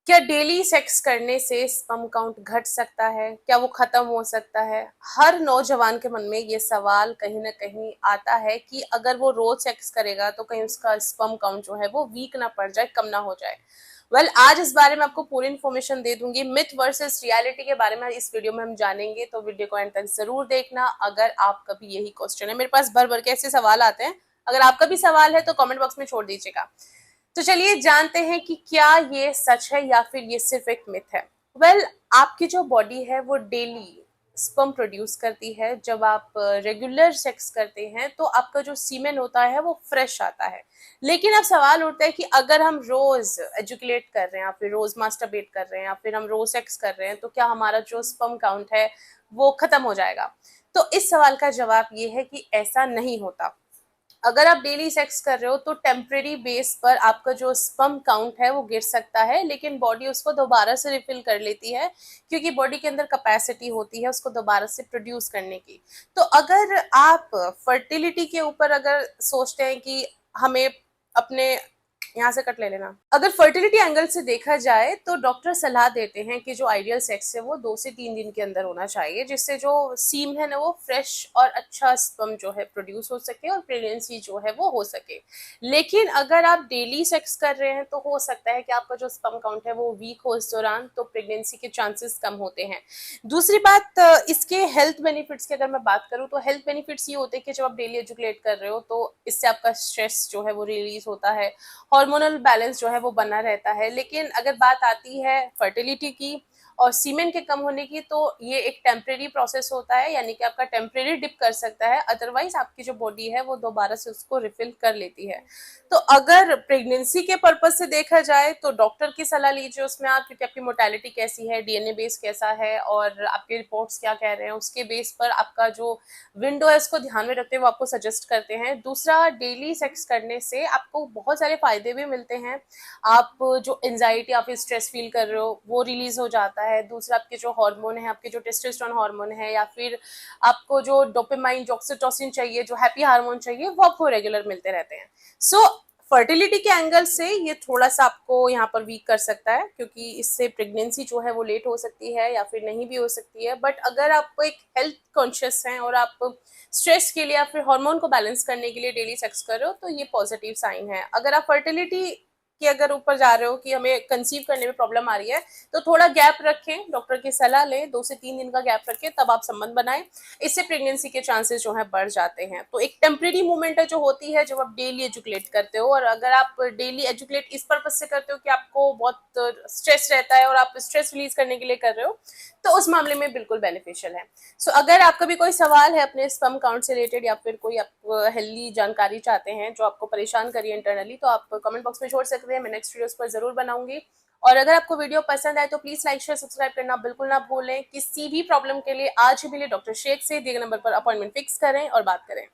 क्या daily sex करने से स्पर्म काउंट घट सकता है? क्या वो खत्म हो सकता है? हर नौजवान के मन में ये सवाल कहीं न कहीं आता है कि अगर वो रोज़ सेक्स करेगा तो कहीं उसका स्पर्म काउंट जो है वो वीक ना पड़ जाए, कम ना हो जाए। आज इस बारे में आपको पूरी इन्फॉर्मेशन दे दूँगी। मिथ वर्सेस रियलिटी के बारे में इस वीडियो में हम जानेंगे, तो वीडियो को एंड तक ज़रूर देखना। अगर आपका भी यही क्वेश्चन है, मेरे पास भर-भर के ऐसे सवाल आते हैं। अगर आपका भी सवाल है तो कमेंट बॉक्स में छोड़ दीजिएगा। तो चलिए जानते हैं कि क्या ये सच है या फिर ये सिर्फ एक मिथ है। आपकी जो बॉडी है वो डेली स्पर्म प्रोड्यूस करती है। जब आप रेगुलर सेक्स करते हैं तो आपका जो सीमेन होता है वो फ्रेश आता है। लेकिन अब सवाल उठता है कि अगर हम रोज एजुकेट कर रहे हैं या फिर रोज मास्टरबेट कर रहे हैं या फिर हम रोज सेक्स कर रहे हैं तो क्या हमारा जो स्पर्म काउंट है वो खत्म हो जाएगा? तो इस सवाल का जवाब ये है कि ऐसा नहीं होता। अगर आप डेली सेक्स कर रहे हो तो टेम्परेरी बेस पर आपका जो स्पर्म काउंट है वो गिर सकता है, लेकिन बॉडी उसको दोबारा से रिफिल कर लेती है, क्योंकि बॉडी के अंदर कैपेसिटी होती है उसको दोबारा से प्रोड्यूस करने की। तो अगर आप फर्टिलिटी के ऊपर अगर सोचते हैं कि हमें अपने यहाँ से कट ले लेना, अगर फर्टिलिटी एंगल से देखा जाए तो डॉक्टर सलाह देते हैं कि जो आइडियल सेक्स है वो 2 से 3 दिन के अंदर होना चाहिए, जिससे जो सीम है ना वो फ्रेश और अच्छा स्पर्म जो है प्रोड्यूस हो सके और प्रेगनेंसी जो है वो हो सके। लेकिन अगर आप डेली सेक्स कर रहे हैं तो हो सकता है कि आपका जो स्पर्म काउंट है वो वीक हो इस दौरान, तो प्रेगनेंसी के चांसेस कम होते हैं। दूसरी बात, इसके हेल्थ बेनिफिट्स की अगर मैं बात करूँ तो हेल्थ बेनिफिट्स ये होते हैं कि जब आप डेली एजुकेट कर रहे हो तो इससे आपका स्ट्रेस जो है वो रिलीज होता है, हार्मोनल बैलेंस जो है वो बना रहता है। लेकिन अगर बात आती है फर्टिलिटी की और सीमेन के कम होने की, तो ये एक टेम्परेरी प्रोसेस होता है, यानी कि आपका टेम्परेरी डिप कर सकता है, अदरवाइज आपकी जो बॉडी है वो दोबारा से उसको रिफिल कर लेती है। तो अगर प्रेगनेंसी के पर्पज से देखा जाए तो डॉक्टर की सलाह लीजिए उसमें आप, क्योंकि आपकी मोर्टेलिटी कैसी है, डीएनए बेस कैसा है और आपके रिपोर्ट्स क्या कह रहे हैं, उसके बेस पर आपका जो विंडो है उसको ध्यान में रखते हुए आपको सजेस्ट करते हैं। दूसरा, डेली सेक्स करने से आपको बहुत सारे फायदे भी मिलते हैं। आप जो एंजाइटी या फिर स्ट्रेस फील कर रहे हो वो रिलीज हो जाता है। दूसरा, आपके जो हार्मोन है, आपके जो टेस्टोस्टेरोन हार्मोन है या फिर आपको जो डोपामाइन जो ऑक्सीटोसिन चाहिए, जो हैप्पी हार्मोन चाहिए, वो आपको रेगुलर मिलते रहते हैं। सो फर्टिलिटी के एंगल से ये थोड़ा सा आपको यहाँ पर वीक कर सकता है, क्योंकि इससे प्रेगनेंसी जो है वो लेट हो सकती है या फिर नहीं भी हो सकती है। बट अगर आपको एक हेल्थ कॉन्शियस हैं और आप स्ट्रेस के लिए या फिर हार्मोन को बैलेंस करने के लिए डेली सेक्स कर रहे हो तो ये पॉजिटिव साइन है। अगर आप फर्टिलिटी के अगर ऊपर जा रहे हो कि हमें कंसीव करने में प्रॉब्लम आ रही है तो थोड़ा गैप रखें, डॉक्टर की सलाह लें, 2 से 3 दिन का गैप रखें, तब आप संबंध बनाएं। इससे प्रेगनेंसी के चांसेस जो है बढ़ जाते हैं। तो एक टेम्परेरी मूवमेंट है जो होती है जब आप डेली एजुकेट करते हो, और अगर आप डेली एजुकेट इस पर्पज से करते हो कि आपको बहुत स्ट्रेस रहता है और आप स्ट्रेस रिलीज करने के लिए कर रहे हो, तो उस मामले में बिल्कुल बेनिफिशियल है। अगर आपका भी कोई सवाल है अपने स्पर्म काउंट से रिलेटेड या फिर कोई आप हेल्दी जानकारी चाहते हैं जो आपको परेशान करिए इंटरनली, तो आप कमेंट बॉक्स में छोड़ सकते हैं। मैं नेक्स्ट वीडियोस पर जरूर बनाऊंगी। और अगर आपको वीडियो पसंद आए तो प्लीज लाइक शेयर सब्सक्राइब करना बिल्कुल ना भूलें। किसी भी प्रॉब्लम के लिए आज ही मिले डॉक्टर शेख से दिए गए नंबर पर अपॉइंटमेंट फिक्स करें और बात करें।